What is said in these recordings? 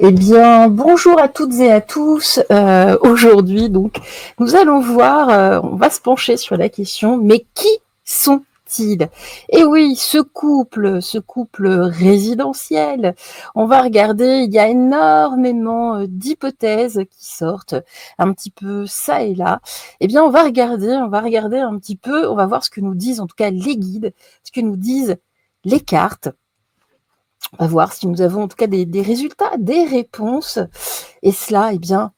Eh bien, bonjour à toutes et à tous. Aujourd'hui, donc, nous allons voir, on va se pencher sur la question, mais qui sont-ils? Et oui, ce couple résidentiel, on va regarder, il y a énormément d'hypothèses qui sortent un petit peu ça et là. Eh bien, on va regarder un petit peu, on va voir ce que nous disent en tout cas les guides, ce que nous disent les cartes. On va voir si nous avons en tout cas des résultats, des réponses. Et cela, eh bien,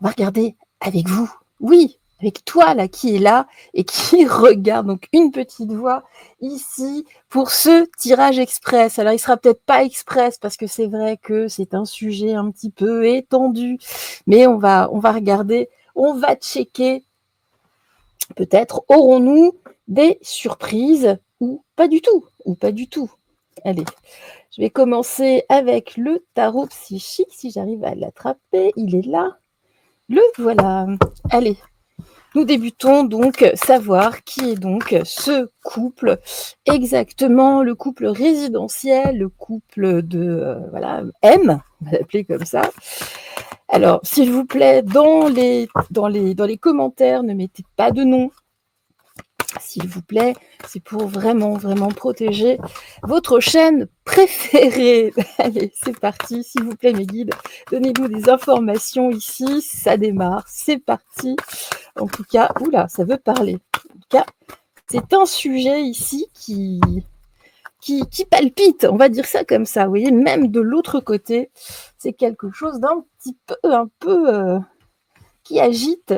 on va regarder avec vous. Oui, avec toi là qui est là et qui regarde. Donc une petite voix ici pour ce tirage express. Alors il sera peut-être pas express parce que c'est vrai que c'est un sujet un petit peu étendu, mais on va regarder, on va checker. Peut-être aurons-nous des surprises ou pas du tout. Allez. Je vais commencer avec le tarot psychique, si j'arrive à l'attraper. Il est là. Le voilà. Allez, nous débutons donc savoir qui est donc ce couple exactement, le couple résidentiel, le couple de voilà M, on va l'appeler comme ça. Alors, s'il vous plaît, dans les commentaires, ne mettez pas de nom. S'il vous plaît, c'est pour vraiment protéger votre chaîne préférée. Allez, c'est parti, s'il vous plaît mes guides, donnez-nous des informations ici, ça démarre, c'est parti. En tout cas, oula, ça veut parler. En tout cas, c'est un sujet ici qui palpite, on va dire ça comme ça. Vous voyez, même de l'autre côté, c'est quelque chose d'un petit peu, un peu, qui agite,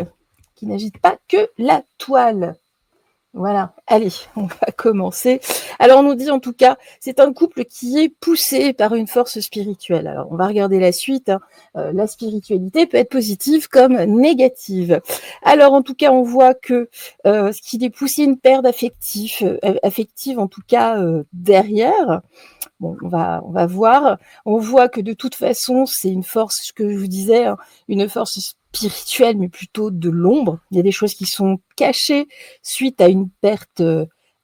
qui n'agite pas que la toile. Voilà, allez, on va commencer. Alors on nous dit en tout cas, c'est un couple qui est poussé par une force spirituelle. Alors on va regarder la suite. Hein. La spiritualité peut être positive comme négative. Alors en tout cas, on voit que ce qui est poussé une paire d'affectifs, affective en tout cas derrière. Bon, on va voir. On voit que de toute façon, c'est une force, ce que je vous disais, hein, une force spirituelle, mais plutôt de l'ombre. Il y a des choses qui sont cachées suite à une perte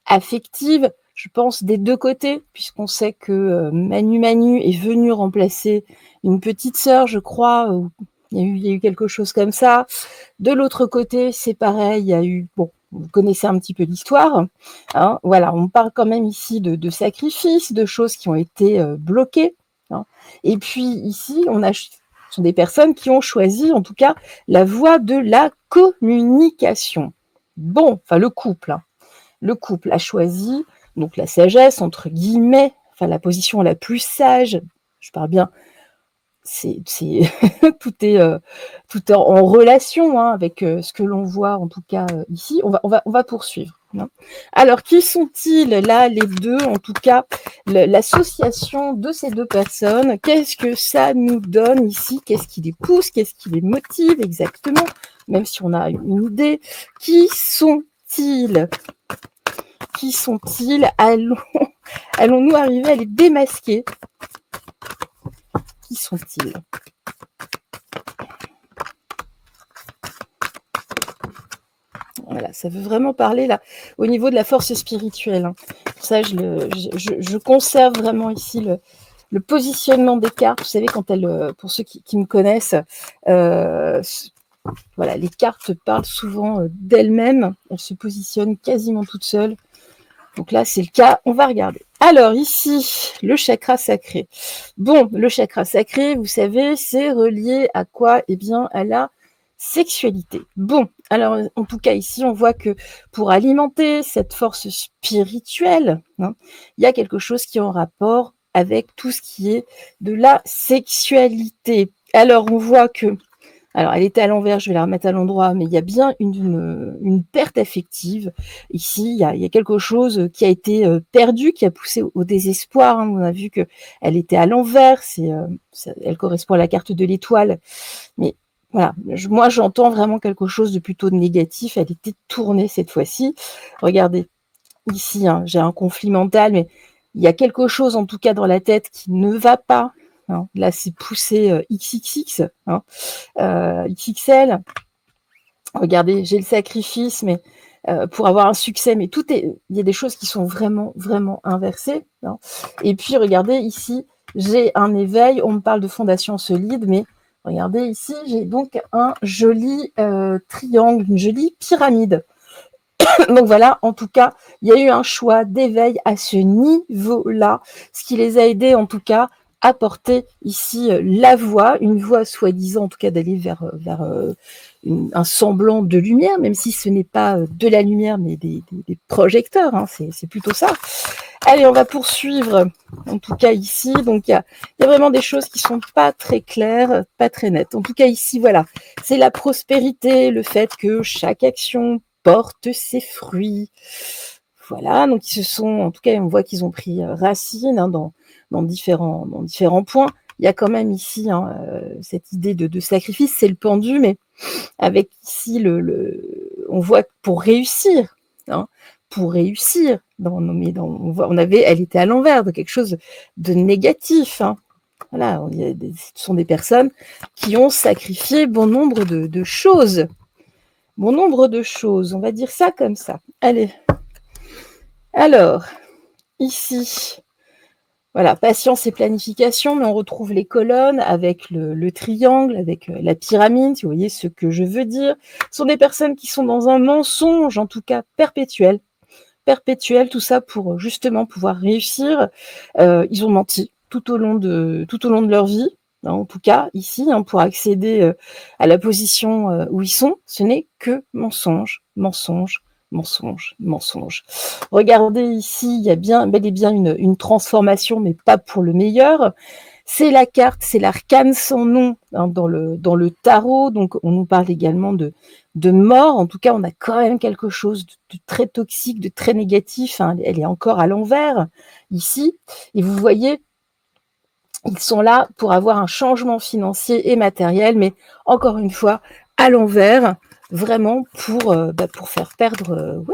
affective, je pense, des deux côtés, puisqu'on sait que Manu est venu remplacer une petite sœur, je crois, il y a eu quelque chose comme ça. De l'autre côté, c'est pareil, il y a eu, bon, vous connaissez un petit peu l'histoire. Hein, voilà, on parle quand même ici de sacrifices, de choses qui ont été bloquées. Hein. Et puis ici, ce sont des personnes qui ont choisi, en tout cas, la voie de la communication. Bon, enfin le couple. Hein. Le couple a choisi donc la sagesse, entre guillemets, enfin la position la plus sage. Je parle bien c'est tout est en relation hein, avec ce que l'on voit en tout cas ici. On va poursuivre. Hein. Alors, qui sont-ils là, les deux, en tout cas, l'association de ces deux personnes, qu'est-ce que ça nous donne ici? Qu'est-ce qui les pousse? Qu'est-ce qui les motive exactement? Même si on a une idée. Qui sont-ils? Qui sont-ils? Allons-nous arriver à les démasquer? Qui sont-ils? Voilà, ça veut vraiment parler là au niveau de la force spirituelle. Hein. Pour ça, je conserve vraiment ici le positionnement des cartes. Vous savez, quand elles, pour ceux qui me connaissent, voilà, les cartes parlent souvent d'elles-mêmes. Elles se positionnent quasiment toutes seules. Donc là, c'est le cas. On va regarder. Alors ici, le chakra sacré. Bon, le chakra sacré, vous savez, c'est relié à quoi? Eh bien, à la sexualité. Bon, alors en tout cas ici, on voit que pour alimenter cette force spirituelle, hein, il y a quelque chose qui est en rapport avec tout ce qui est de la sexualité. Alors on voit que Alors, elle était à l'envers, je vais la remettre à l'endroit, mais il y a bien une perte affective. Ici, il y a quelque chose qui a été perdu, qui a poussé au désespoir. Hein. On a vu qu'elle était à l'envers, elle correspond à la carte de l'étoile. Mais voilà, moi j'entends vraiment quelque chose de plutôt négatif. Elle était tournée cette fois-ci. Regardez, ici, hein, j'ai un conflit mental, mais il y a quelque chose en tout cas dans la tête qui ne va pas. Hein. Là, c'est poussé XXX, hein, XXL. Regardez, j'ai le sacrifice, mais pour avoir un succès, mais il y a des choses qui sont vraiment, vraiment inversées. Hein. Et puis, regardez ici, j'ai un éveil. On me parle de fondation solide, mais regardez ici, j'ai donc un joli triangle, une jolie pyramide. Donc voilà, en tout cas, il y a eu un choix d'éveil à ce niveau-là, ce qui les a aidés en tout cas à porter ici la voie, une voie soi-disant en tout cas d'aller vers un semblant de lumière, même si ce n'est pas de la lumière mais des projecteurs, hein, c'est plutôt ça. Allez, on va poursuivre, en tout cas ici, donc il y a vraiment des choses qui sont pas très claires, pas très nettes. En tout cas ici, voilà, c'est la prospérité, le fait que chaque action porte ses fruits. Voilà, donc ils se sont, en tout cas, on voit qu'ils ont pris racine hein, dans différents points. Il y a quand même ici hein, cette idée de sacrifice, c'est le pendu, mais avec ici on voit que pour réussir, hein, elle était à l'envers de quelque chose de négatif. Hein. Voilà, ce sont des personnes qui ont sacrifié bon nombre de choses. Bon nombre de choses, on va dire ça comme ça. Allez. Alors, ici, voilà, patience et planification, mais on retrouve les colonnes avec le triangle, avec la pyramide, si vous voyez ce que je veux dire. Ce sont des personnes qui sont dans un mensonge, en tout cas perpétuel, tout ça pour justement pouvoir réussir. Ils ont menti tout au long de leur vie. Hein, en tout cas, ici, hein, pour accéder à la position où ils sont, ce n'est que mensonge, mensonge, mensonge, mensonge. Regardez ici, il y a bel et bien une transformation, mais pas pour le meilleur. C'est la carte, c'est l'arcane sans nom hein, dans le tarot. Donc, on nous parle également de mort. En tout cas, on a quand même quelque chose de très toxique, de très négatif. Hein. Elle est encore à l'envers ici. Et vous voyez, ils sont là pour avoir un changement financier et matériel, mais encore une fois, à l'envers, vraiment pour faire perdre.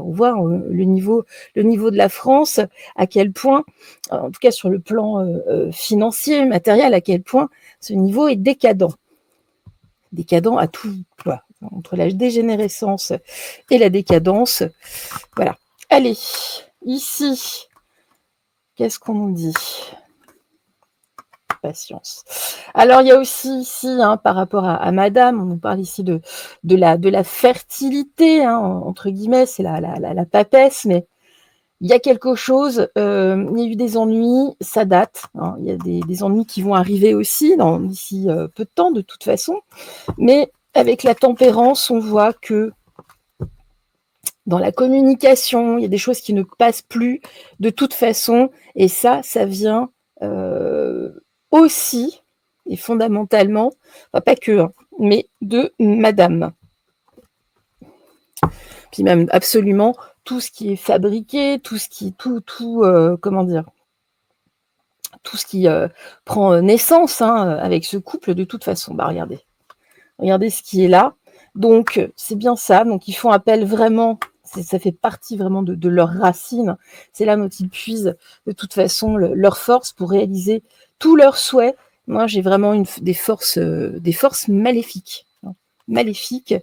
On voit le niveau de la France, à quel point, en tout cas sur le plan financier, matériel, à quel point ce niveau est décadent. Décadent à tout, voilà, entre la dégénérescence et la décadence. Voilà. Allez, ici, qu'est-ce qu'on nous dit ? Patience. Alors, il y a aussi ici, hein, par rapport à madame, on nous parle ici de la fertilité, hein, entre guillemets, c'est la papesse, mais il y a quelque chose, il y a eu des ennuis, ça date, hein, il y a des ennuis qui vont arriver aussi d'ici peu de temps, de toute façon, mais avec la tempérance, on voit que dans la communication, il y a des choses qui ne passent plus de toute façon, et ça vient aussi et fondamentalement, enfin, pas que, hein, mais de madame. Puis même absolument tout ce qui est fabriqué, tout ce qui prend naissance hein, avec ce couple de toute façon. Bah regardez ce qui est là. Donc c'est bien ça. Donc ils font appel vraiment. Ça fait partie vraiment de leurs racines. C'est là dont ils puisent de toute façon leur force pour réaliser tous leurs souhaits. Moi, j'ai vraiment des forces maléfiques. Hein, maléfiques.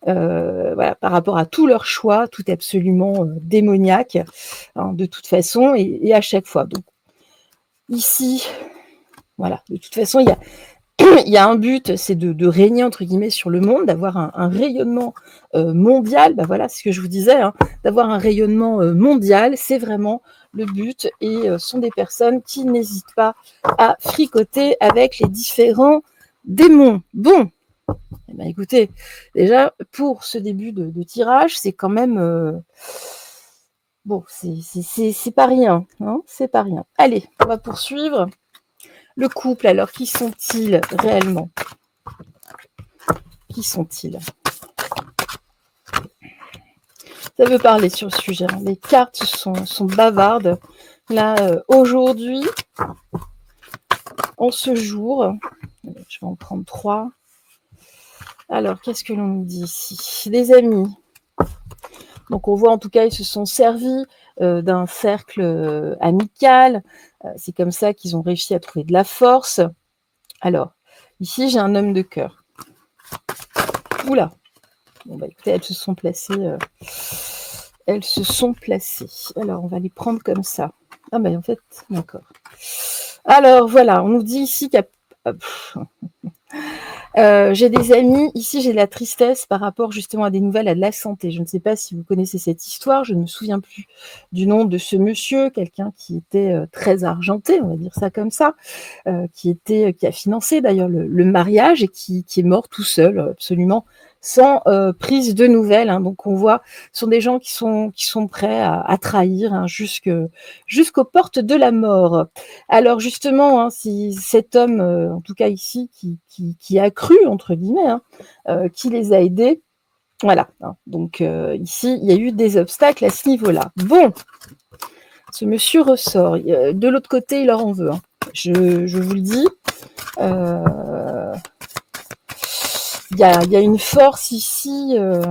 Voilà, par rapport à tous leurs choix, tout est absolument démoniaque, hein, de toute façon, et à chaque fois. Donc, ici, voilà, de toute façon, il y a un but, c'est de régner, entre guillemets, sur le monde, d'avoir un rayonnement mondial. Ben voilà, c'est ce que je vous disais, hein, d'avoir un rayonnement mondial, c'est vraiment le but, et sont des personnes qui n'hésitent pas à fricoter avec les différents démons. Bon, eh ben, écoutez, déjà, pour ce début de tirage, c'est quand même... bon, c'est pas rien, hein, c'est pas rien. Allez, on va poursuivre. Le couple, alors, qui sont-ils réellement ? Qui sont-ils? Ça veut parler sur le sujet. Les cartes sont bavardes. Là, aujourd'hui, en ce jour, je vais en prendre 3. Alors, qu'est-ce que l'on nous dit ici? Les amis. Donc, on voit en tout cas, ils se sont servis d'un cercle amical. C'est comme ça qu'ils ont réussi à trouver de la force. Alors, ici, j'ai un homme de cœur. Oula. Bon, bah écoutez, elles se sont placées. Alors, on va les prendre comme ça. Ah, ben en fait, d'accord. Alors, voilà, on nous dit ici qu'il y a... j'ai des amis, ici j'ai de la tristesse par rapport justement à des nouvelles, à de la santé. Je ne sais pas si vous connaissez cette histoire, je ne me souviens plus du nom de ce monsieur, quelqu'un qui était très argenté, on va dire ça comme ça, qui a financé d'ailleurs le mariage et qui est mort tout seul, absolument sans prise de nouvelles. Hein. Donc on voit, ce sont des gens qui sont prêts à trahir hein, jusqu'aux portes de la mort. Alors justement, hein, si cet homme, en tout cas ici, qui a cru entre guillemets, hein, qui les a aidés, voilà. Hein. Donc ici, il y a eu des obstacles à ce niveau-là. Bon, ce monsieur ressort. De l'autre côté, il leur en veut. Hein. Je vous le dis. Il y a une force ici. De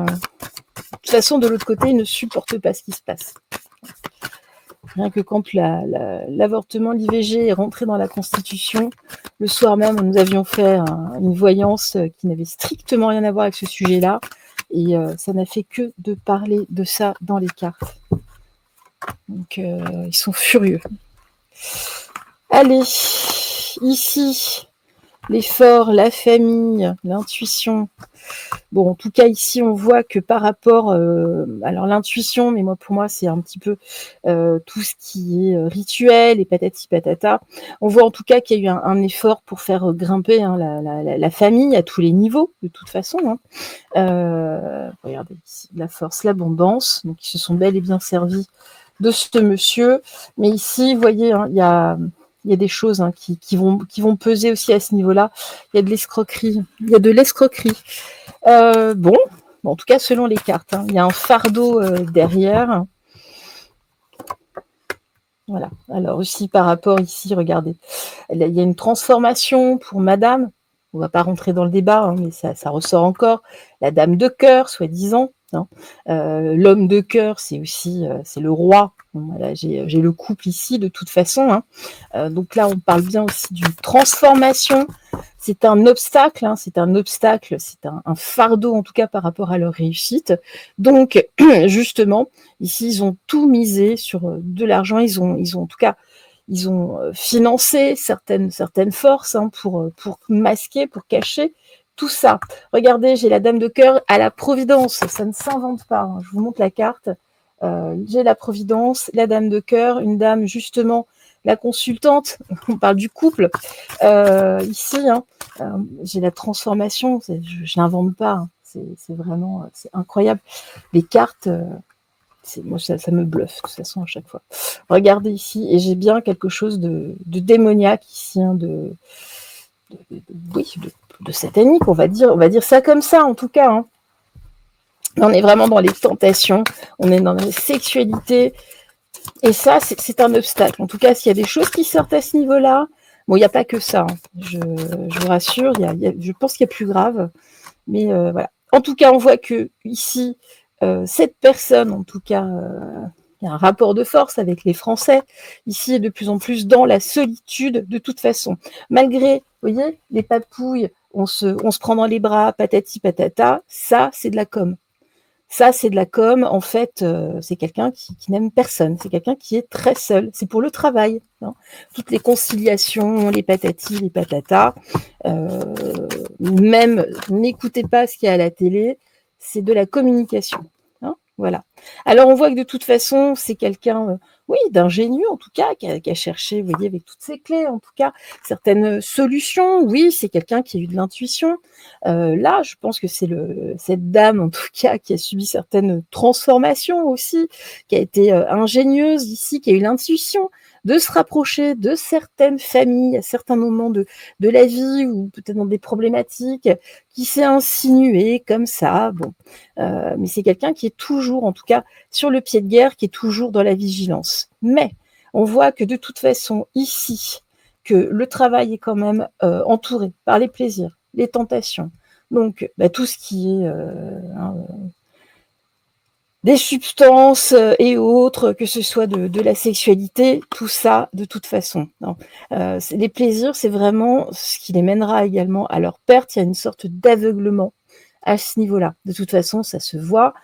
toute façon, de l'autre côté, il ne supporte pas ce qui se passe. Rien que quand l'avortement, l'IVG est rentré dans la Constitution, le soir même, nous avions fait une voyance qui n'avait strictement rien à voir avec ce sujet-là. Et ça n'a fait que de parler de ça dans les cartes. Donc, ils sont furieux. Allez, ici, l'effort, la famille, l'intuition. Bon, en tout cas, ici, on voit que par rapport... alors, l'intuition, mais pour moi, c'est un petit peu tout ce qui est rituel et patati patata. On voit en tout cas qu'il y a eu un effort pour faire grimper hein, la famille à tous les niveaux, de toute façon. Hein. Regardez ici, la force, l'abondance. Donc, ils se sont bel et bien servis de ce monsieur. Mais ici, vous voyez, hein, il y a des choses hein, qui vont peser aussi à ce niveau-là. Il y a de l'escroquerie. Bon, en tout cas, selon les cartes, hein, il y a un fardeau derrière. Voilà. Alors aussi, par rapport ici, regardez, il y a une transformation pour madame. On ne va pas rentrer dans le débat, hein, mais ça ressort encore. La dame de cœur, soi-disant. Hein. L'homme de cœur, c'est aussi c'est le roi. Voilà, j'ai le couple ici, de toute façon. Hein. Donc là, on parle bien aussi d'une transformation. C'est un obstacle, hein, c'est un fardeau, en tout cas, par rapport à leur réussite. Donc, justement, ici, ils ont tout misé sur de l'argent. Ils ont en tout cas, ils ont financé certaines forces hein, pour masquer, pour cacher tout ça. Regardez, j'ai la dame de cœur à la Providence. Ça ne s'invente pas. Hein. Je vous montre la carte. J'ai la Providence, la dame de cœur, une dame justement, la consultante. On parle du couple. Ici, hein, j'ai la transformation. Je n'invente pas. Hein. C'est vraiment, c'est incroyable. Les cartes. Moi, ça me bluffe, de toute façon, à chaque fois. Regardez ici, et j'ai bien quelque chose de démoniaque ici, hein, de satanique, on va dire ça comme ça, en tout cas. Hein. On est vraiment dans les tentations, on est dans la sexualité, et ça, c'est un obstacle. En tout cas, s'il y a des choses qui sortent à ce niveau-là, bon, il n'y a pas que ça, hein. Je vous rassure, je pense qu'il y a plus grave, mais voilà. En tout cas, on voit que ici, cette personne, en tout cas, il y a un rapport de force avec les Français, ici, est de plus en plus dans la solitude, de toute façon. Malgré, vous voyez, les papouilles, on se prend dans les bras, patati patata, ça, c'est de la com. Ça, c'est de la com. En fait, c'est quelqu'un qui n'aime personne. C'est quelqu'un qui est très seul. C'est pour le travail. Hein. Toutes les conciliations, les patatis, les patatas. Même, n'écoutez pas ce qu'il y a à la télé. C'est de la communication. Hein, voilà. Alors, on voit que de toute façon, c'est quelqu'un, oui, d'ingénieux en tout cas, qui a cherché, vous voyez, avec toutes ses clés, en tout cas, certaines solutions. Oui, c'est quelqu'un qui a eu de l'intuition. Là, je pense que c'est cette dame, en tout cas, qui a subi certaines transformations aussi, qui a été ingénieuse ici, qui a eu l'intuition de se rapprocher de certaines familles à certains moments de la vie ou peut-être dans des problématiques, qui s'est insinué comme ça. Bon, mais c'est quelqu'un qui est toujours, en tout cas, sur le pied de guerre, qui est toujours dans la vigilance. Mais on voit que de toute façon, ici, que le travail est quand même entouré par les plaisirs, les tentations. Donc, tout ce qui est des substances et autres, que ce soit de la sexualité, tout ça, de toute façon. Non. Les plaisirs, c'est vraiment ce qui les mènera également à leur perte. Il y a une sorte d'aveuglement à ce niveau-là. De toute façon, ça se voit.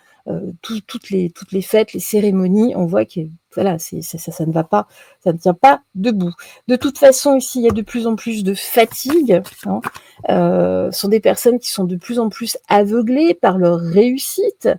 Toutes les fêtes, les cérémonies, on voit que voilà, ça ne va pas, ça ne tient pas debout. De toute façon, ici, il y a de plus en plus de fatigue. Hein. Ce sont des personnes qui sont de plus en plus aveuglées par leur réussite.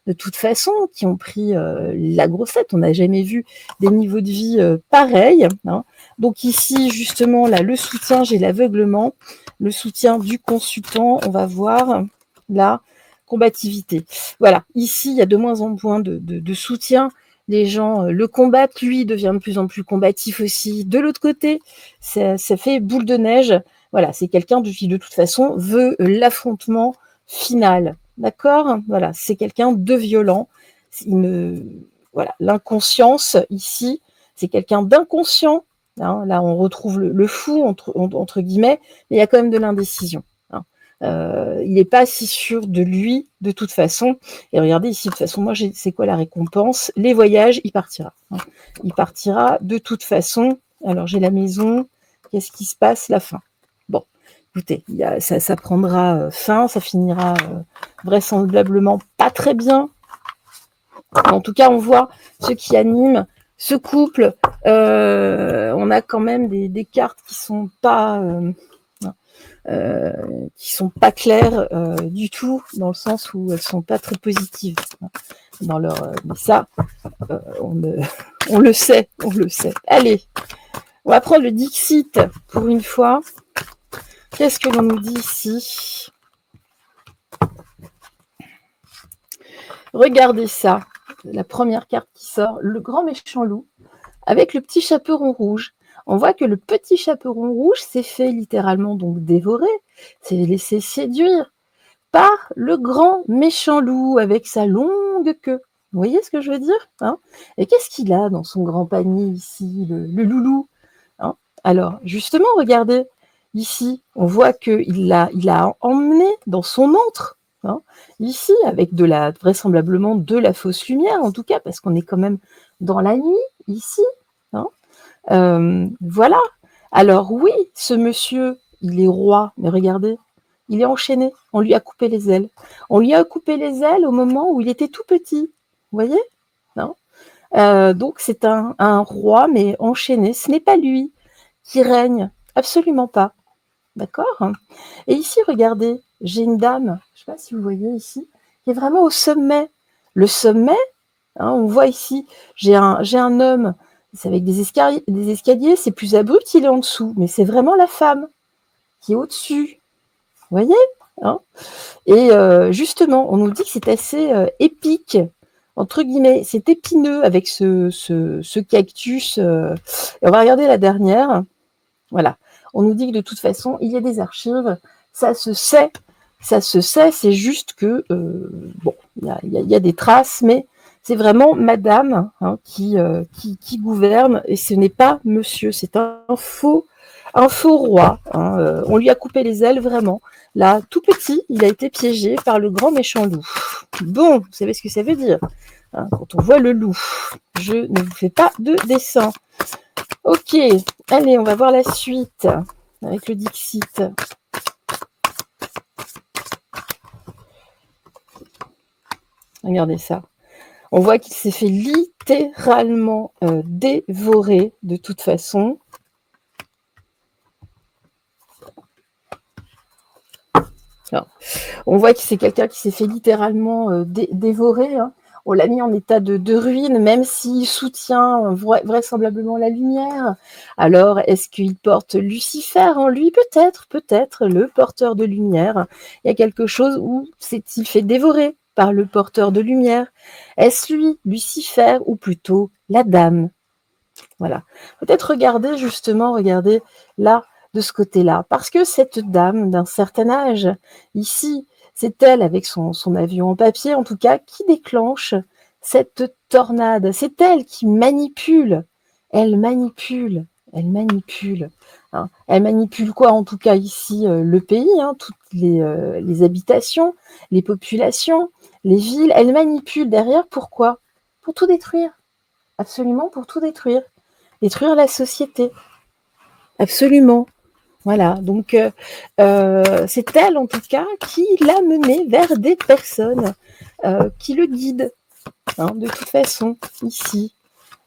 De toute façon, qui ont pris la grossette. On n'a jamais vu des niveaux de vie pareils. Hein. Donc ici, justement, là, le soutien, j'ai l'aveuglement, le soutien du consultant, on va voir là, combativité. Voilà, ici, il y a de moins en moins de soutien. Les gens le combattent, lui devient de plus en plus combatif aussi. De l'autre côté, ça fait boule de neige. Voilà, c'est quelqu'un qui, de toute façon, veut l'affrontement final. D'accord? Voilà, c'est quelqu'un de violent. Voilà, l'inconscience, ici, c'est quelqu'un d'inconscient. Hein, là, on retrouve le fou, entre guillemets, mais il y a quand même de l'indécision. Hein. Il n'est pas si sûr de lui, de toute façon. Et regardez ici, de toute façon, moi, c'est quoi la récompense? Les voyages, il partira. Hein. Il partira de toute façon. Alors, j'ai la maison. Qu'est-ce qui se passe? La fin. Bon, écoutez, ça prendra fin, ça finira vraisemblablement pas très bien. En tout cas, on voit ce qui anime ce couple. On a quand même des cartes qui sont pas claires du tout, dans le sens où elles sont pas très positives dans leur. Mais ça, on le sait. Allez, on va prendre le Dixit pour une fois. Qu'est-ce que l'on nous dit ici? Regardez ça. La première carte qui sort, le grand méchant loup, avec le petit chaperon rouge. On voit que le petit chaperon rouge s'est fait littéralement donc dévorer, s'est laissé séduire par le grand méchant loup avec sa longue queue. Vous voyez ce que je veux dire, hein? Et qu'est-ce qu'il a dans son grand panier ici, le loulou, hein? Alors, justement, regardez, ici, on voit qu'il a emmené dans son antre, hein, ici, avec vraisemblablement de la fausse lumière, en tout cas, parce qu'on est quand même dans la nuit, ici. Hein. Voilà. Alors oui, ce monsieur, il est roi, mais regardez, il est enchaîné, on lui a coupé les ailes. On lui a coupé les ailes au moment où il était tout petit, vous voyez, non? Donc c'est un roi, mais enchaîné, ce n'est pas lui qui règne, absolument pas. D'accord? Et ici, regardez, j'ai une dame, je ne sais pas si vous voyez ici, qui est vraiment au sommet. Le sommet, hein, on voit ici, j'ai un homme, c'est avec des escaliers, c'est plus abrupt, il est en dessous, mais c'est vraiment la femme qui est au-dessus. Vous voyez, hein? Et justement, on nous dit que c'est assez épique, entre guillemets, c'est épineux avec ce cactus. Et on va regarder la dernière. Voilà. On nous dit que de toute façon, il y a des archives, ça se sait, c'est juste que, il y a des traces, mais c'est vraiment madame qui gouverne, et ce n'est pas monsieur, c'est un faux roi. Hein, on lui a coupé les ailes, vraiment. Là, tout petit, il a été piégé par le grand méchant loup. Bon, vous savez ce que ça veut dire, hein, quand on voit le loup. Je ne vous fais pas de dessin. Ok, allez, on va voir la suite avec le Dixit. Regardez ça. On voit qu'il s'est fait littéralement dévorer de toute façon. Alors, on voit que c'est quelqu'un qui s'est fait littéralement dévorer. Hein. On l'a mis en état de ruine, même s'il soutient vraisemblablement la lumière. Alors, est-ce qu'il porte Lucifer en lui? Peut-être, le porteur de lumière. Il y a quelque chose où s'est-il fait dévorer par le porteur de lumière? Est-ce lui, Lucifer, ou plutôt la dame? Voilà. Peut-être regardez là, de ce côté-là. Parce que cette dame d'un certain âge, ici, c'est elle, avec son avion en papier, en tout cas, qui déclenche cette tornade. C'est elle qui manipule. Elle manipule. Elle manipule. Hein. Elle manipule quoi, en tout cas, ici, le pays, hein, toutes les habitations, les populations, les villes. Elle manipule derrière. Pourquoi? Pour tout détruire. Absolument pour tout détruire. Détruire la société. Absolument. Voilà, donc c'est elle en tout cas qui l'a mené vers des personnes qui le guident, hein, de toute façon, ici.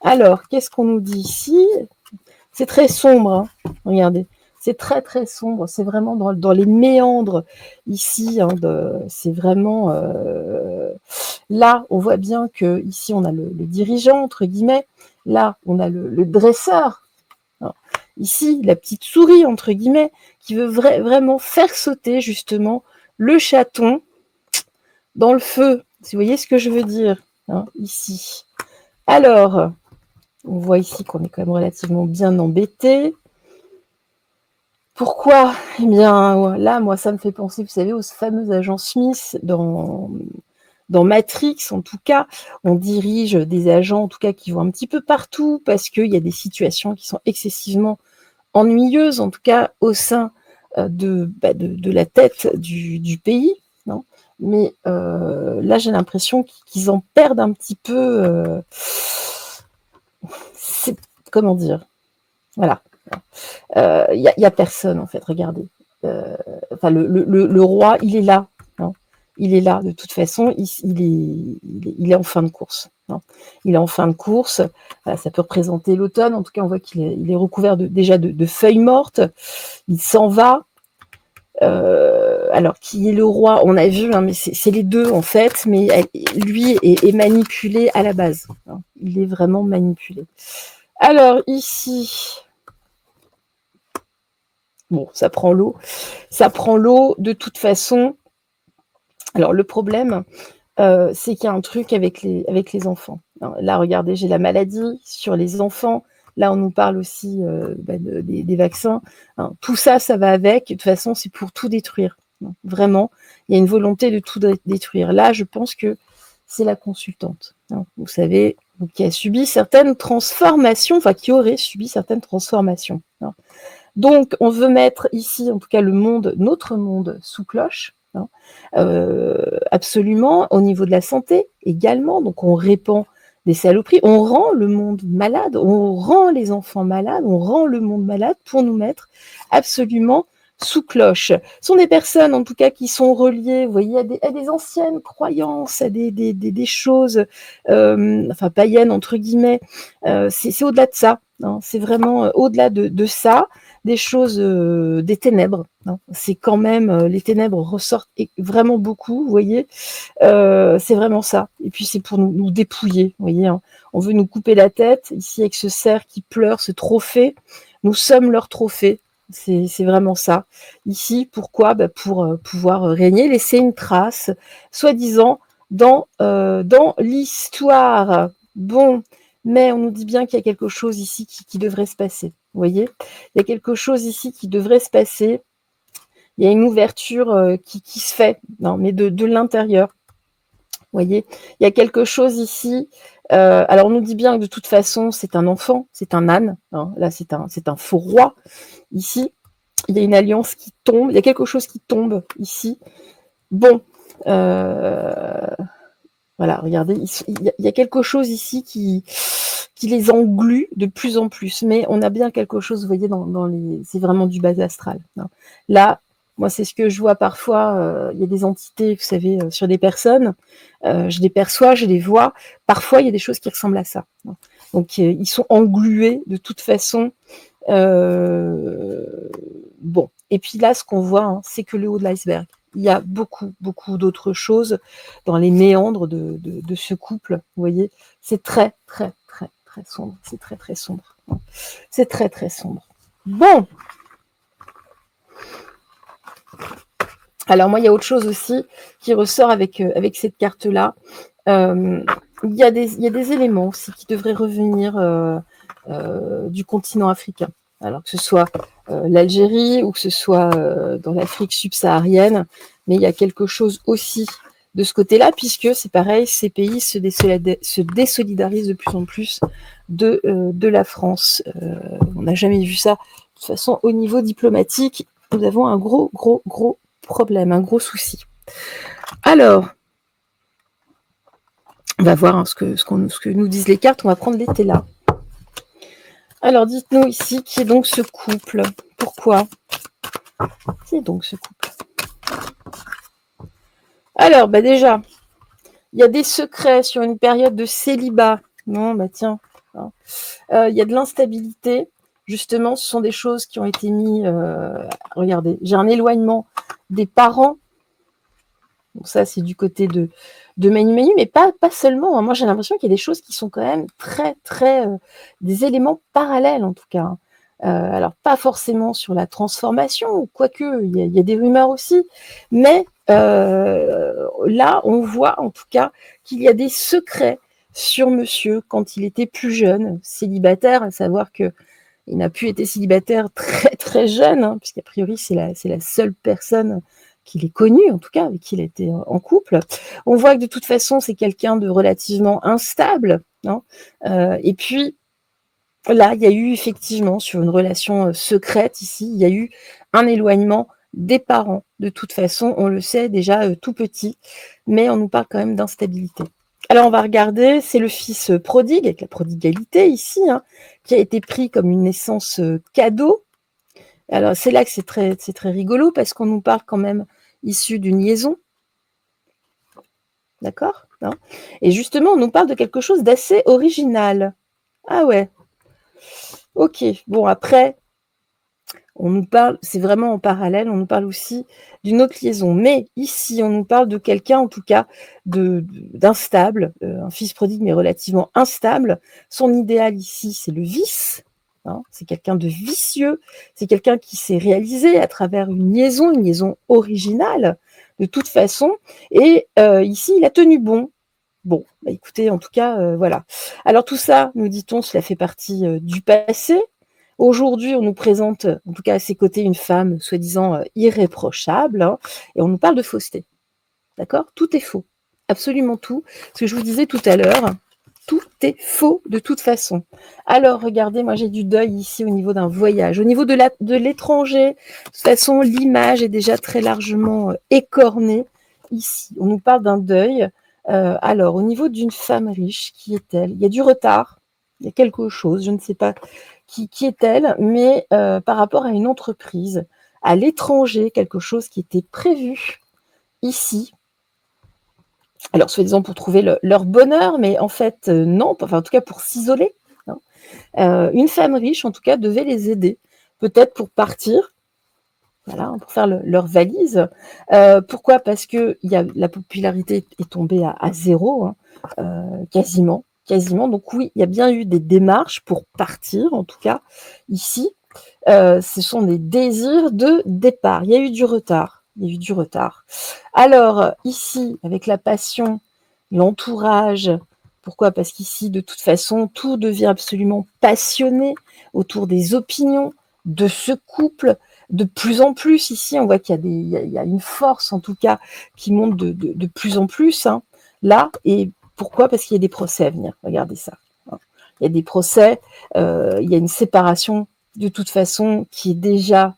Alors, qu'est-ce qu'on nous dit ici? C'est très sombre, hein. Regardez, c'est très très sombre, c'est vraiment dans les méandres ici, hein, c'est vraiment... là, on voit bien que ici on a le dirigeant, entre guillemets, là, on a le dresseur. Alors, ici, la petite souris, entre guillemets, qui veut vraiment faire sauter, justement, le chaton dans le feu. Si vous voyez ce que je veux dire, hein, ici. Alors, on voit ici qu'on est quand même relativement bien embêté. Pourquoi? Eh bien, là, moi, ça me fait penser, vous savez, aux fameux agents Smith dans Matrix, en tout cas. On dirige des agents, en tout cas, qui vont un petit peu partout parce qu'il y a des situations qui sont excessivement ennuyeuses, en tout cas au sein de la tête du pays. Non, mais là, j'ai l'impression qu'ils en perdent un petit peu. Comment dire? Voilà. Il y a personne, en fait. Regardez. Enfin, le roi, il est là. Hein. Il est là, de toute façon. Il est en fin de course. Hein. Il est en fin de course. Ça peut représenter l'automne. En tout cas, on voit qu'il est recouvert déjà de feuilles mortes. Il s'en va. Alors, qui est le roi? On a vu, hein, mais c'est les deux, en fait. Mais lui est manipulé à la base. Hein. Il est vraiment manipulé. Alors, ici... Bon, ça prend l'eau. Ça prend l'eau de toute façon. Alors, le problème, c'est qu'il y a un truc avec les enfants. Alors, là, regardez, j'ai la maladie sur les enfants. Là, on nous parle aussi des vaccins. Hein, tout ça, ça va avec. De toute façon, c'est pour tout détruire. Hein, vraiment, il y a une volonté de tout détruire. Là, je pense que c'est la consultante. Hein, vous savez, qui a subi certaines transformations, enfin, qui aurait subi certaines transformations. Hein. Donc, on veut mettre ici, en tout cas, notre monde sous cloche, hein, absolument, au niveau de la santé également. Donc, on répand des saloperies, on rend le monde malade, on rend les enfants malades, on rend le monde malade pour nous mettre absolument sous cloche. Ce sont des personnes, en tout cas, qui sont reliées, vous voyez, à des anciennes croyances, à des choses, enfin, païennes, entre guillemets. C'est au-delà de ça. Hein, c'est vraiment au-delà de ça. Des choses, des ténèbres. Hein. C'est quand même, les ténèbres ressortent vraiment beaucoup, vous voyez. C'est vraiment ça. Et puis c'est pour nous dépouiller, vous voyez. Hein. On veut nous couper la tête, ici avec ce cerf qui pleure, ce trophée. Nous sommes leur trophée. C'est vraiment ça. Ici, pourquoi? Pour pouvoir régner, laisser une trace, soi-disant, dans l'histoire. Bon, mais on nous dit bien qu'il y a quelque chose ici qui devrait se passer. Vous voyez, il y a quelque chose ici qui devrait se passer. Il y a une ouverture qui se fait, non, mais de l'intérieur. Vous voyez, il y a quelque chose ici. Alors, on nous dit bien que de toute façon, c'est un enfant, c'est un âne. Hein, là, c'est un faux roi. Ici, il y a une alliance qui tombe. Il y a quelque chose qui tombe ici. Bon, voilà, regardez, il y a quelque chose ici qui les englue de plus en plus. Mais on a bien quelque chose, vous voyez, c'est vraiment du bas astral. Hein. Là, moi, c'est ce que je vois parfois. Il y a des entités, vous savez, sur des personnes. Je les perçois, je les vois. Parfois, il y a des choses qui ressemblent à ça. Hein. Donc, ils sont englués de toute façon. Bon. Et puis là, ce qu'on voit, hein, c'est que le haut de l'iceberg. Il y a beaucoup, beaucoup d'autres choses dans les méandres de ce couple. Vous voyez, c'est très, très, très, très sombre. C'est très, très sombre. C'est très, très sombre. Bon. Alors moi, il y a autre chose aussi qui ressort avec cette carte-là. Il y a des éléments aussi qui devraient revenir du continent africain. Alors que ce soit l'Algérie ou que ce soit dans l'Afrique subsaharienne, mais il y a quelque chose aussi de ce côté-là, puisque c'est pareil, ces pays se désolidarisent de plus en plus de la France. On n'a jamais vu ça. De toute façon, au niveau diplomatique, nous avons un gros problème, un gros souci. Alors, on va voir ce que nous disent les cartes. On va prendre les télas. Alors, dites-nous ici, qui est donc ce couple? Pourquoi? Qui est donc ce couple? Alors, déjà, il y a des secrets sur une période de célibat. Non, tiens. Il y a de l'instabilité. Justement, ce sont des choses qui ont été mises... regardez, j'ai un éloignement des parents. Donc ça, c'est du côté de Manu, mais pas seulement. Moi, j'ai l'impression qu'il y a des choses qui sont quand même très des éléments parallèles, en tout cas. Alors, pas forcément sur la transformation, quoique, il y a des rumeurs aussi. Mais là, on voit, en tout cas, qu'il y a des secrets sur monsieur quand il était plus jeune, célibataire, à savoir que il n'a plus été célibataire très jeune, hein, puisqu'a priori, c'est la seule personne qu'il ait connue, en tout cas, avec qui il a été en couple. On voit que de toute façon, c'est quelqu'un de relativement instable. Hein, et puis, là, il y a eu effectivement, sur une relation secrète ici, il y a eu un éloignement des parents. De toute façon, on le sait déjà tout petit, mais on nous parle quand même d'instabilité. Alors, on va regarder, c'est le fils prodigue, avec la prodigalité ici, hein, qui a été pris comme une naissance cadeau. Alors, c'est là que c'est très rigolo, parce qu'on nous parle quand même issu d'une liaison. D'accord, hein. Et justement, on nous parle de quelque chose d'assez original. Ah ouais. Ok, bon, après, on nous parle, c'est vraiment en parallèle, on nous parle aussi d'une autre liaison. Mais ici, on nous parle de quelqu'un, en tout cas, d'instable, un fils prodigue, mais relativement instable. Son idéal ici, c'est le vice. Hein, c'est quelqu'un de vicieux. C'est quelqu'un qui s'est réalisé à travers une liaison originale, de toute façon. Et ici, il a tenu bon. Bon, écoutez, en tout cas, voilà. Alors tout ça, nous dit-on, cela fait partie du passé. Aujourd'hui, on nous présente, en tout cas à ses côtés, une femme soi-disant irréprochable, hein, et on nous parle de fausseté. D'accord? Tout est faux. Absolument tout. Ce que je vous disais tout à l'heure, tout est faux de toute façon. Alors, regardez, moi j'ai du deuil ici au niveau d'un voyage. Au niveau de l'étranger, de toute façon, l'image est déjà très largement écornée ici. On nous parle d'un deuil. Alors, au niveau d'une femme riche, qui est-elle? Il y a du retard, il y a quelque chose, je ne sais pas qui est-elle, mais par rapport à une entreprise, à l'étranger, quelque chose qui était prévu ici. Alors, soi-disant pour trouver leur bonheur, mais en fait, non, enfin, en tout cas pour s'isoler. Hein. Une femme riche, en tout cas, devait les aider, peut-être pour partir, voilà, pour faire leur valise. Pourquoi? Parce que la popularité est tombée à zéro, hein, quasiment. Donc oui, il y a bien eu des démarches pour partir, en tout cas, ici. Ce sont des désirs de départ. Il y a eu du retard. Alors, ici, avec la passion, l'entourage, pourquoi? Parce qu'ici, de toute façon, tout devient absolument passionné autour des opinions de ce couple. De plus en plus, ici, on voit qu'il y a une force, en tout cas, qui monte de plus en plus, hein, là. Et pourquoi? Parce qu'il y a des procès à venir. Regardez ça. Hein. Il y a des procès, il y a une séparation, de toute façon, qui est déjà...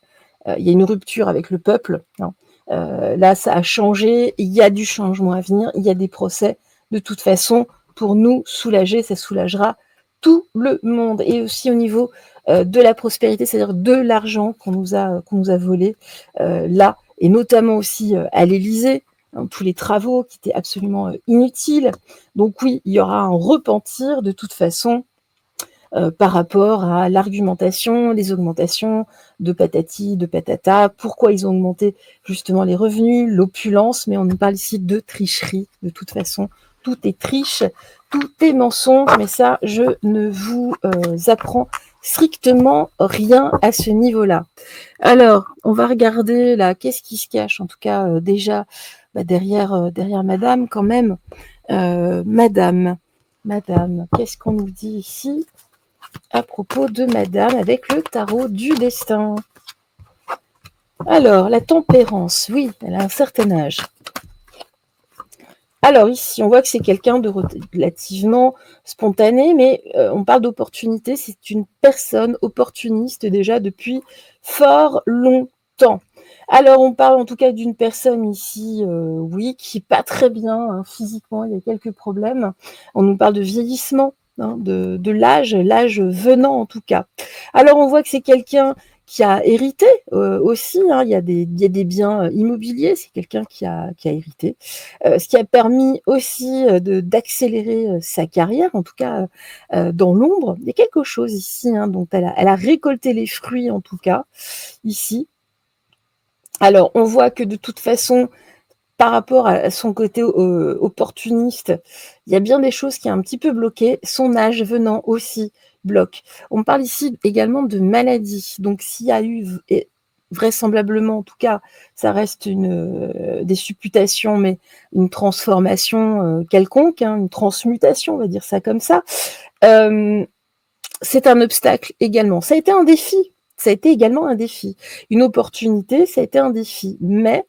il y a une rupture avec le peuple. Hein. Là, ça a changé. Il y a du changement à venir. Il y a des procès. De toute façon, pour nous soulager, ça soulagera tout le monde. Et aussi au niveau de la prospérité, c'est-à-dire de l'argent qu'on nous a volé là, et notamment aussi à l'Élysée, hein, tous les travaux qui étaient absolument inutiles. Donc oui, il y aura un repentir de toute façon par rapport à l'argumentation, les augmentations de patati, de patata, pourquoi ils ont augmenté justement les revenus, l'opulence, mais on nous parle ici de tricherie, de toute façon, tout est triche, tout est mensonge, mais ça, je ne vous apprends strictement rien à ce niveau-là. Alors, on va regarder là, qu'est-ce qui se cache, en tout cas déjà derrière Madame quand même. Madame, qu'est-ce qu'on nous dit ici? à propos de madame avec le tarot du destin. Alors, la tempérance, oui, elle a un certain âge. Alors ici, on voit que c'est quelqu'un de relativement spontané, mais on parle d'opportunité, c'est une personne opportuniste déjà depuis fort longtemps. Alors on parle en tout cas d'une personne ici, oui, qui n'est pas très bien hein, physiquement, il y a quelques problèmes. On nous parle de vieillissement, hein, de l'âge venant en tout cas. Alors on voit que c'est quelqu'un qui a hérité aussi, hein, il y a des biens immobiliers, c'est quelqu'un qui a hérité. Ce qui a permis aussi d'accélérer sa carrière, en tout cas dans l'ombre. Il y a quelque chose ici, hein, dont elle a récolté les fruits, en tout cas, ici. Alors, on voit que de toute façon, par rapport à son côté opportuniste, il y a bien des choses qui sont un petit peu bloquées. Son âge venant aussi bloque. On parle ici également de maladie. Donc, s'il y a eu vraisemblablement, en tout cas, ça reste des supputations, mais une transformation quelconque, hein, une transmutation, on va dire ça comme ça. C'est un obstacle également. Ça a été un défi. Ça a été également un défi. Une opportunité, ça a été un défi. Mais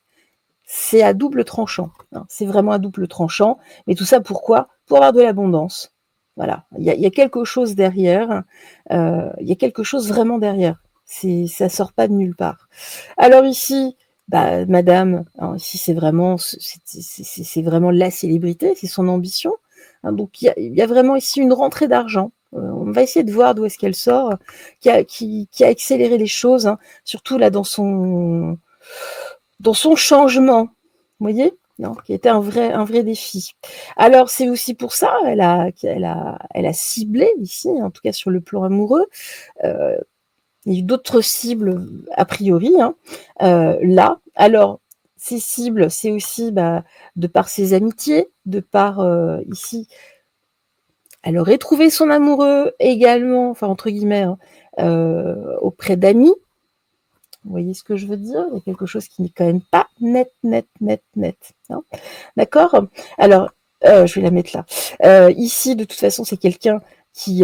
c'est à double tranchant. Hein. C'est vraiment à double tranchant. Mais tout ça, pourquoi? Pour avoir de l'abondance. Voilà. Il y a quelque chose derrière. Il y a quelque chose vraiment derrière. Ça sort pas de nulle part. Alors ici, bah, madame, hein, ici c'est vraiment la célébrité, c'est son ambition. Hein, donc il y a vraiment ici une rentrée d'argent. On va essayer de voir d'où est-ce qu'elle sort, qui a accéléré les choses, hein, surtout là dans son changement. Vous voyez? Non, qui était un vrai défi. Alors c'est aussi pour ça, elle a ciblé ici, en tout cas sur le plan amoureux. Il y a eu d'autres cibles a priori, hein, là. Alors, ces cibles, c'est aussi de par ses amitiés, de par ici, elle aurait trouvé son amoureux également, enfin entre guillemets, hein, auprès d'amis. Vous voyez ce que je veux dire? Il y a quelque chose qui n'est quand même pas net. Hein. D'accord? Alors, je vais la mettre là. Ici, de toute façon, c'est quelqu'un qui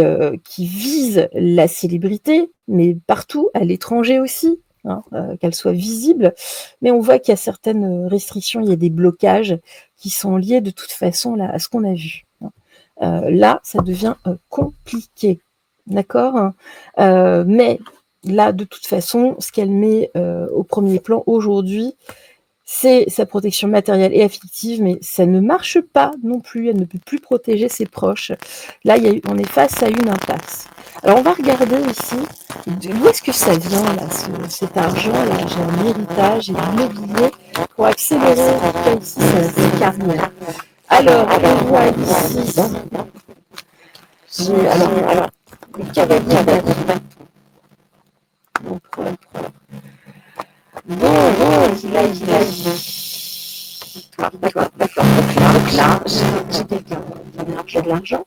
vise la célébrité, mais partout, à l'étranger aussi, hein, qu'elle soit visible. Mais on voit qu'il y a certaines restrictions, il y a des blocages qui sont liés de toute façon là, à ce qu'on a vu. Hein. Là, ça devient compliqué. D'accord? Mais là, de toute façon, ce qu'elle met au premier plan aujourd'hui, c'est sa protection matérielle et affective, mais ça ne marche pas non plus, elle ne peut plus protéger ses proches. Là, on est face à une impasse. Alors, on va regarder ici, d'où est-ce que ça vient, là, cet argent-là? J'ai un héritage et l'immobilier pour accélérer, en tout cas ici, sa carrière. Alors, on voit ici, alors, le cavalier d'Atout. Donc, D'accord. Donc là, j'ai quelqu'un qui a de l'argent,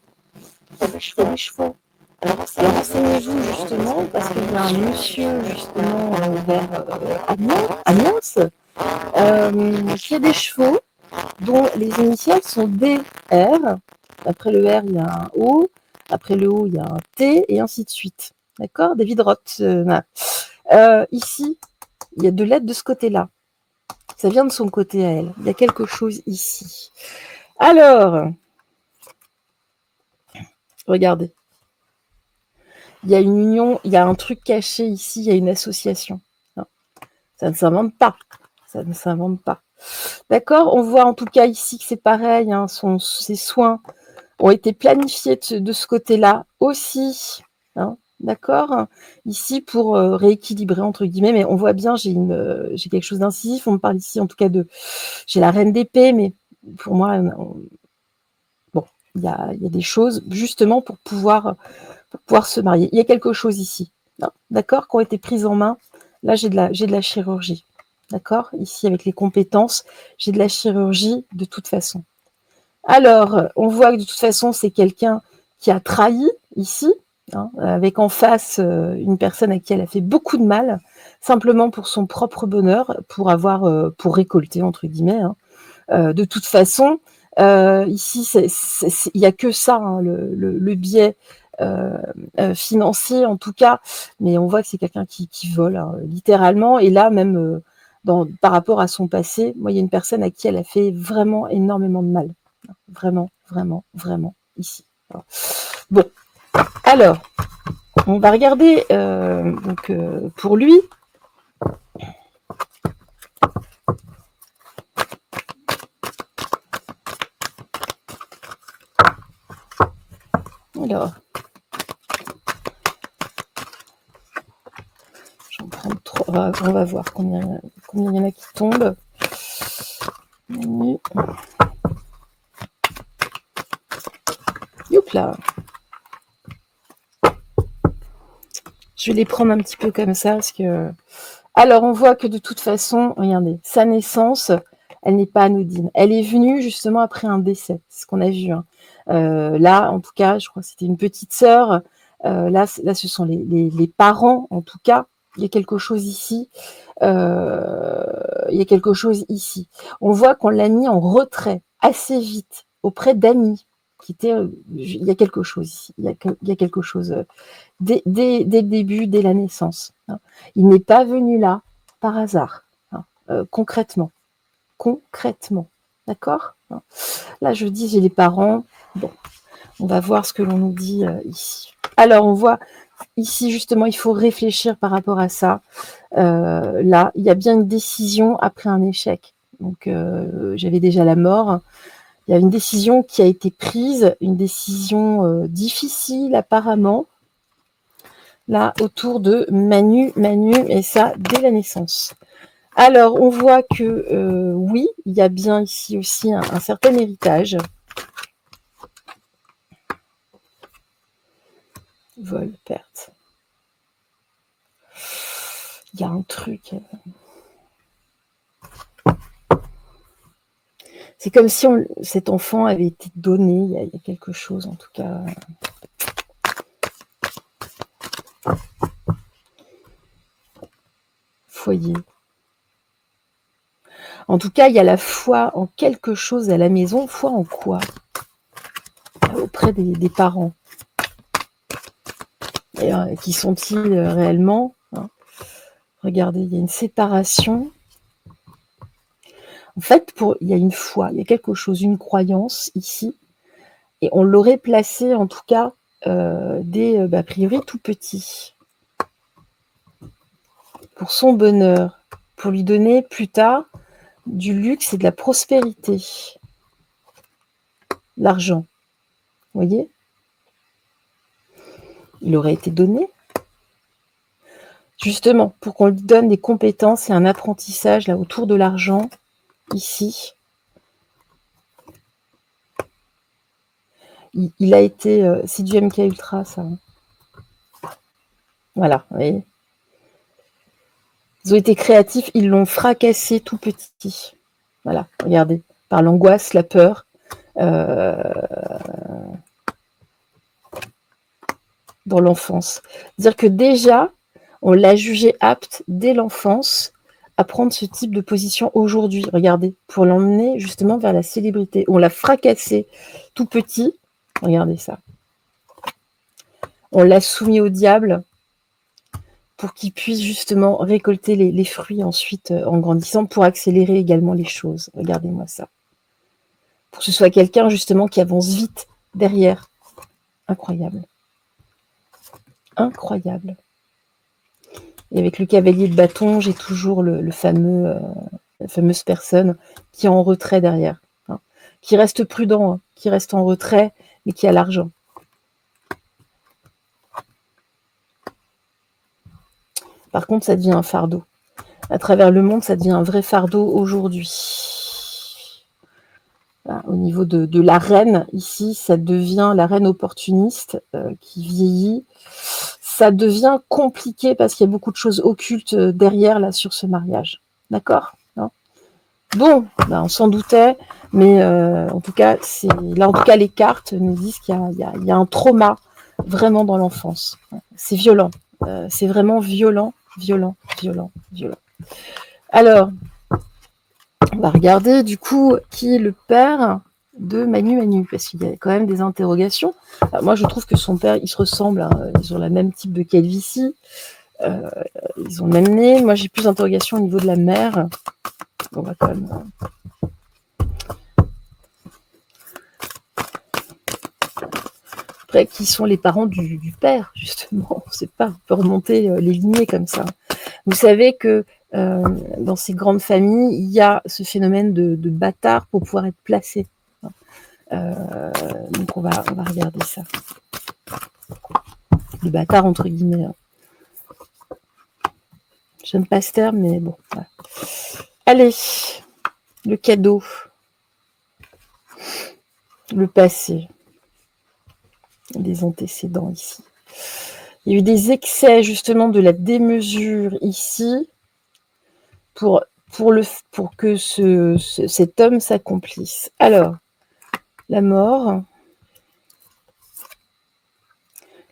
qui a des chevaux. Alors renseignez-vous justement, parce qu'il y a un monsieur justement vers Amiens, qui a des chevaux dont les initiales sont DR. Après le R, il y a un O. Après le O, il y a un T, et ainsi de suite. D'accord? David Roth. Ici, il y a de l'aide de ce côté-là. Ça vient de son côté à elle. Il y a quelque chose ici. Alors, regardez. Il y a une union, il y a un truc caché ici, il y a une association. Non, ça ne s'invente pas. Ça ne s'invente pas. D'accord? On voit en tout cas ici que c'est pareil. Hein, ses soins ont été planifiés de ce côté-là aussi. Hein, d'accord? Ici pour rééquilibrer entre guillemets, mais on voit bien, j'ai quelque chose d'incisif. On me parle ici en tout cas j'ai la reine d'épée, mais pour moi, bon, il y a des choses justement pour pouvoir se marier. Il y a quelque chose ici, hein, d'accord, qui ont été prises en main. Là, j'ai de la chirurgie, d'accord? Ici, avec les compétences, j'ai de la chirurgie de toute façon. Alors, on voit que de toute façon, c'est quelqu'un qui a trahi ici, hein, avec en face une personne à qui elle a fait beaucoup de mal, simplement pour son propre bonheur, pour récolter, entre guillemets. Hein. De toute façon, ici, il n'y a que ça, hein, le biais financier en tout cas, mais on voit que c'est quelqu'un qui vole, hein, littéralement. Et là, même par rapport à son passé, moi, il y a une personne à qui elle a fait vraiment énormément de mal. Vraiment, vraiment, vraiment, ici. Voilà. Bon, alors, on va regarder pour lui. Alors, j'en prends 3. On va voir combien il y en a qui tombent. Youp là. Je vais les prendre un petit peu comme ça parce que. Alors, on voit que de toute façon, regardez, sa naissance, elle n'est pas anodine. Elle est venue justement après un décès, c'est ce qu'on a vu. Hein. Là, en tout cas, je crois que c'était une petite sœur. Là, ce sont les parents, en tout cas. Il y a quelque chose ici. Il y a quelque chose ici. On voit qu'on l'a mis en retrait assez vite auprès d'amis. Il y a quelque chose ici. Il y a quelque chose dès le début, dès la naissance. Hein. Il n'est pas venu là par hasard. Hein. Concrètement. D'accord? Hein. Là, je dis, j'ai les parents. Bon, on va voir ce que l'on nous dit ici. Alors, on voit ici, justement, il faut réfléchir par rapport à ça. Là, il y a bien une décision après un échec. Donc, j'avais déjà la mort. Il y a une décision qui a été prise, une décision difficile apparemment, là, autour de Manu, et ça, dès la naissance. Alors, on voit que, oui, il y a bien ici aussi un certain héritage. Vol, perte. Il y a un truc. C'est comme si cet enfant avait été donné, il y a quelque chose en tout cas. Foyer. En tout cas, il y a la foi en quelque chose à la maison. Foi en quoi? Auprès des parents. Et, qui sont-ils réellement? Hein? Regardez, il y a une séparation. En fait, il y a une foi, il y a quelque chose, une croyance ici. Et on l'aurait placé, en tout cas, a priori, tout petit. Pour son bonheur. Pour lui donner plus tard du luxe et de la prospérité. L'argent. Vous voyez? Il aurait été donné. Justement, pour qu'on lui donne des compétences et un apprentissage là autour de l'argent, ici. Il a été... c'est du MK Ultra, ça. Voilà, vous voyez. Ils ont été créatifs, ils l'ont fracassé tout petit. Voilà, regardez. Par l'angoisse, la peur. Dans l'enfance. C'est-à-dire que déjà, on l'a jugé apte dès l'enfance à prendre ce type de position aujourd'hui. Regardez, pour l'emmener justement vers la célébrité. On l'a fracassé tout petit. Regardez ça. On l'a soumis au diable pour qu'il puisse justement récolter les fruits ensuite en grandissant, pour accélérer également les choses. Regardez-moi ça. Pour que ce soit quelqu'un justement qui avance vite derrière. Incroyable. Incroyable. Et avec le cavalier de bâton, j'ai toujours la fameuse personne qui est en retrait derrière. Hein, qui reste prudent, hein, qui reste en retrait, mais qui a l'argent. Par contre, ça devient un fardeau. À travers le monde, ça devient un vrai fardeau aujourd'hui. Voilà, au niveau de la reine, ici, ça devient la reine opportuniste qui vieillit. Ça devient compliqué parce qu'il y a beaucoup de choses occultes derrière, là, sur ce mariage. D'accord? Bon, on s'en doutait, mais en tout cas, là, en tout cas, les cartes nous disent qu'il y a un trauma vraiment dans l'enfance. C'est violent. C'est vraiment violent. Alors, on va regarder du coup qui est le père. de Manu Manu, parce qu'il y a quand même des interrogations. Alors, moi, je trouve que son père, ils se ressemblent, hein, ils ont le même type de calvitie, ils ont le même nez. Moi, j'ai plus d'interrogations au niveau de la mère. On va quand même... Après, qui sont les parents du père, justement? On ne sait pas, on peut remonter les lignées comme ça. Vous savez que dans ces grandes familles, il y a ce phénomène de bâtard pour pouvoir être placé. Donc on va regarder ça. Le bâtard entre guillemets. J'aime pas ce terme, mais bon. Voilà. Allez, le cadeau. Le passé. Des antécédents ici. Il y a eu des excès justement de la démesure ici pour que cet homme s'accomplisse. Alors, la mort,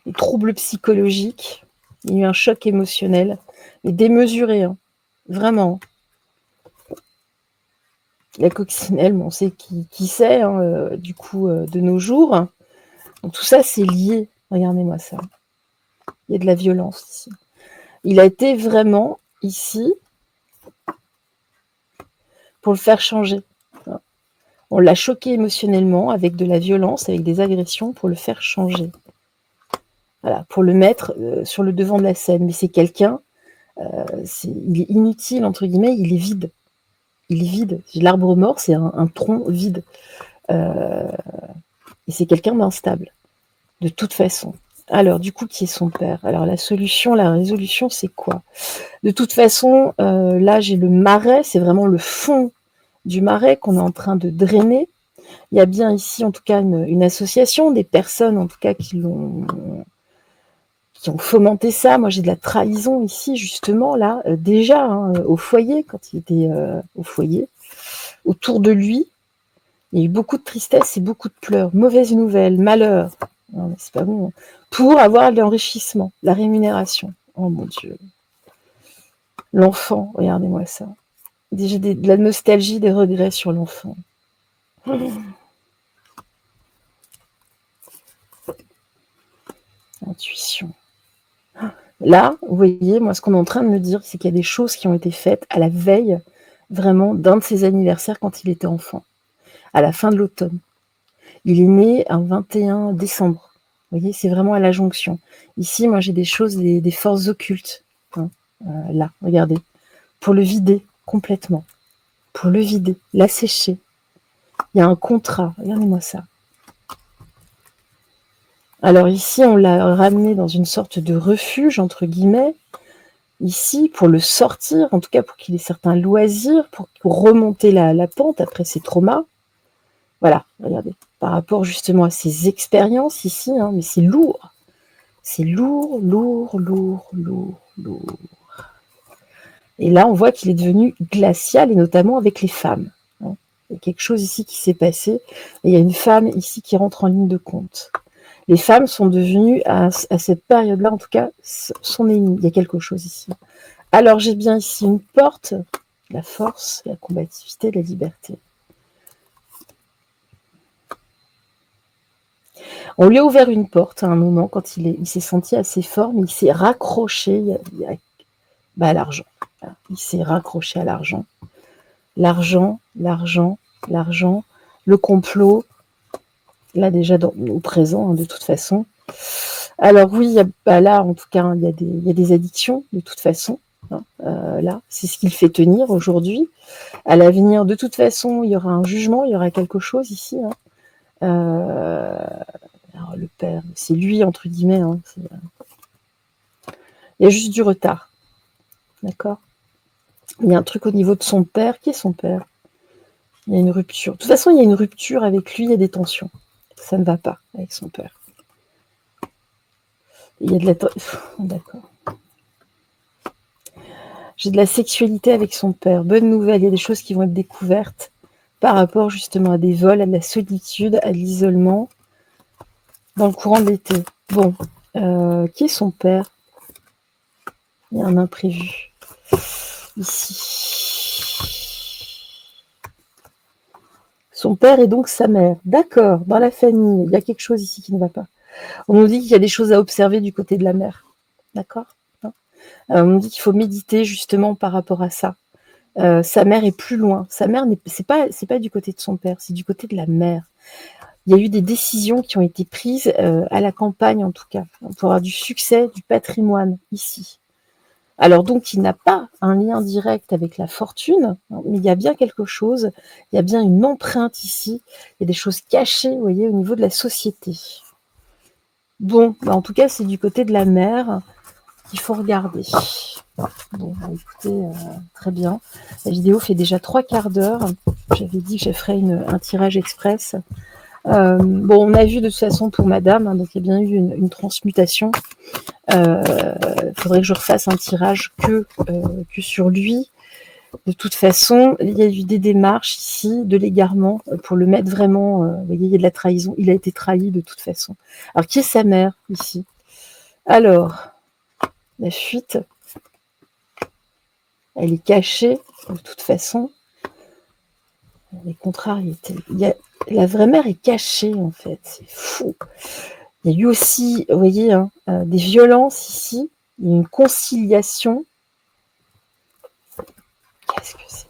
les troubles psychologiques, il y a eu un choc émotionnel, mais démesuré, hein, vraiment. La coccinelle, bon, on sait qui c'est, hein, du coup, de nos jours. Donc, tout ça, c'est lié. Regardez-moi ça. Il y a de la violence ici. Il a été vraiment ici pour le faire changer. On l'a choqué émotionnellement avec de la violence, avec des agressions pour le faire changer. Voilà, pour le mettre sur le devant de la scène. Mais c'est quelqu'un, il est inutile, entre guillemets, il est vide. Il est vide. L'arbre mort, c'est un tronc vide. Et c'est quelqu'un d'instable, de toute façon. Alors, du coup, qui est son père? Alors, la solution, la résolution, c'est quoi? De toute façon, là, j'ai le marais, c'est vraiment le fond du marais qu'on est en train de drainer. Il y a bien ici, en tout cas, une association, des personnes, en tout cas, qui ont fomenté ça. Moi, j'ai de la trahison ici, justement, là, déjà, hein, au foyer, quand il était au foyer. Autour de lui, il y a eu beaucoup de tristesse et beaucoup de pleurs. Mauvaises nouvelles, malheur. Non, mais c'est pas bon. Pour avoir l'enrichissement, la rémunération. Oh mon Dieu. L'enfant, regardez-moi ça. Déjà de la nostalgie, des regrets sur l'enfant. Intuition. Là, vous voyez, moi, ce qu'on est en train de me dire, c'est qu'il y a des choses qui ont été faites à la veille, vraiment, d'un de ses anniversaires quand il était enfant, à la fin de l'automne. Il est né un 21 décembre. Vous voyez, c'est vraiment à la jonction. Ici, moi, j'ai des choses, des forces occultes. Hein, là, regardez. Pour le vider complètement. Pour le vider, l'assécher. Il y a un contrat. Regardez-moi ça. Alors ici, on l'a ramené dans une sorte de refuge, entre guillemets, ici, pour le sortir, en tout cas pour qu'il ait certains loisirs, pour remonter la pente après ses traumas. Voilà, regardez, par rapport justement à ses expériences ici, hein, mais c'est lourd. C'est lourd, lourd, lourd, lourd, lourd. Et là, on voit qu'il est devenu glacial, et notamment avec les femmes. Hein. Il y a quelque chose ici qui s'est passé, et il y a une femme ici qui rentre en ligne de compte. Les femmes sont devenues, à cette période-là, en tout cas, son ennemi. Il y a quelque chose ici. Alors, j'ai bien ici une porte, la force, la combativité, la liberté. On lui a ouvert une porte à un moment, quand il s'est senti assez fort, mais il s'est raccroché à l'argent. Il s'est raccroché à l'argent. L'argent, l'argent, l'argent, le complot, là déjà au présent, hein, de toute façon. Alors oui, là en tout cas, il y a des addictions, de toute façon. Hein, là, c'est ce qui le fait tenir aujourd'hui. À l'avenir, de toute façon, il y aura un jugement, il y aura quelque chose ici. Hein. Alors, le père, c'est lui, entre guillemets. Hein, il y a juste du retard. D'accord? Il y a un truc au niveau de son père. Qui est son père? Il y a une rupture. De toute façon, il y a une rupture avec lui, il y a des tensions. Ça ne va pas avec son père. Il y a de la... D'accord. J'ai de la sexualité avec son père. Bonne nouvelle, il y a des choses qui vont être découvertes par rapport justement à des vols, à de la solitude, à de l'isolement dans le courant de l'été. Bon, qui est son père? Il y a un imprévu. Ici. Son père et donc sa mère. D'accord, dans la famille, il y a quelque chose ici qui ne va pas. On nous dit qu'il y a des choses à observer du côté de la mère. D'accord. On nous dit qu'il faut méditer justement par rapport à ça. Sa mère est plus loin. Sa mère, c'est pas du côté de son père, c'est du côté de la mère. Il y a eu des décisions qui ont été prises à la campagne, en tout cas, pour avoir du succès, du patrimoine ici. Alors donc, il n'a pas un lien direct avec la fortune, mais il y a bien quelque chose, il y a bien une empreinte ici, il y a des choses cachées, vous voyez, au niveau de la société. Bon, en tout cas, c'est du côté de la mère qu'il faut regarder. Bon, écoutez, très bien. La vidéo fait déjà 3/4 d'heure. J'avais dit que je ferais un tirage express. Bon, on a vu de toute façon pour madame, donc il y a bien eu une transmutation. Faudrait que je refasse un tirage que sur lui. De toute façon, il y a eu des démarches ici de l'égarement pour le mettre vraiment. Vous voyez, il y a de la trahison. Il a été trahi de toute façon. Alors, qui est sa mère ici? Alors, la fuite, elle est cachée de toute façon. Les contrariétés. La vraie mère est cachée en fait. C'est fou. Il y a eu aussi, vous voyez, des violences ici. Il y a une conciliation. Qu'est-ce que c'est?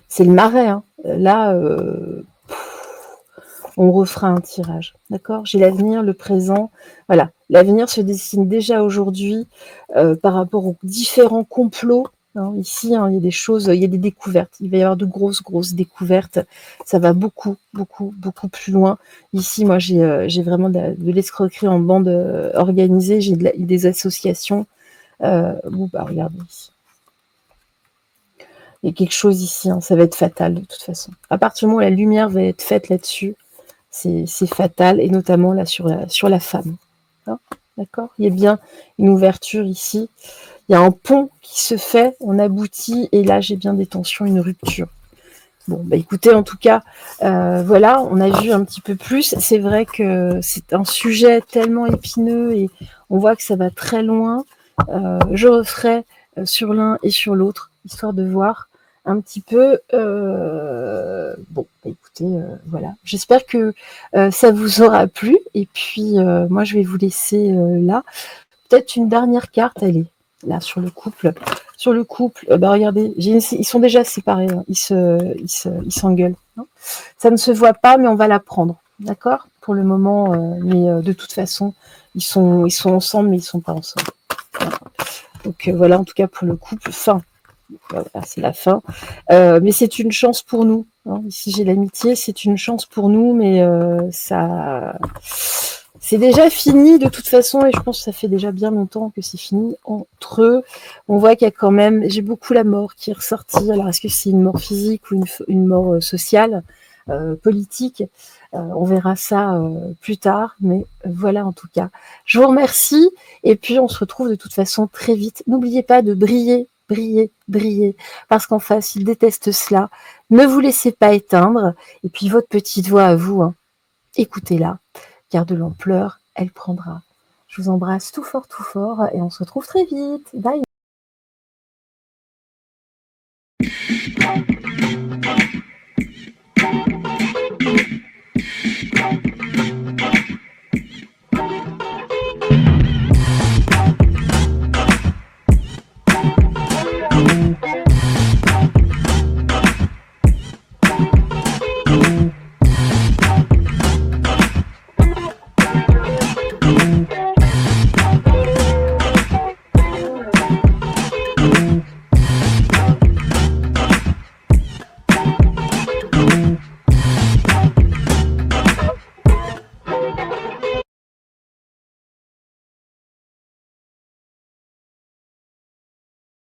C'est le marais. Là, on refera un tirage. D'accord? J'ai l'avenir, le présent. Voilà. L'avenir se dessine déjà aujourd'hui par rapport aux différents complots. Ici, il y a des choses, il y a des découvertes. Il va y avoir de grosses découvertes. Ça va beaucoup plus loin. Ici, moi, j'ai vraiment de l'escroquerie en bande organisée. J'ai des associations. Bon, regardez ici. Il y a quelque chose ici. Ça va être fatal de toute façon. À partir du moment où la lumière va être faite là-dessus, c'est fatal, et notamment là sur la femme. D'accord? Il y a bien une ouverture ici. Il y a un pont qui se fait, on aboutit, et là j'ai bien des tensions, une rupture. Bon, écoutez, en tout cas, voilà, on a vu un petit peu plus. C'est vrai que c'est un sujet tellement épineux et on voit que ça va très loin. Je referai sur l'un et sur l'autre, histoire de voir un petit peu. Bon, écoutez, voilà. J'espère que ça vous aura plu. Et puis, moi, je vais vous laisser là. Peut-être une dernière carte, elle est là sur le couple. Sur le couple, regardez, ils sont déjà séparés, ils s'engueulent. Ça ne se voit pas, mais on va la prendre, d'accord? Pour le moment, mais de toute façon, ils sont ensemble, mais ils sont pas ensemble. Voilà. Donc voilà, en tout cas pour le couple, fin. Voilà, c'est la fin. Mais c'est une chance pour nous. Ici j'ai l'amitié, c'est une chance pour nous, mais ça... C'est déjà fini de toute façon, et je pense que ça fait déjà bien longtemps que c'est fini entre eux. On voit qu'il y a quand même, j'ai beaucoup la mort qui est ressortie. Alors est-ce que c'est une mort physique ou une mort sociale, politique? On verra ça plus tard, mais voilà en tout cas. Je vous remercie, et puis on se retrouve de toute façon très vite. N'oubliez pas de briller, parce qu'en face, ils détestent cela. Ne vous laissez pas éteindre, et puis votre petite voix à vous, écoutez-la. Car de l'ampleur, elle prendra. Je vous embrasse tout fort, et on se retrouve très vite. Bye!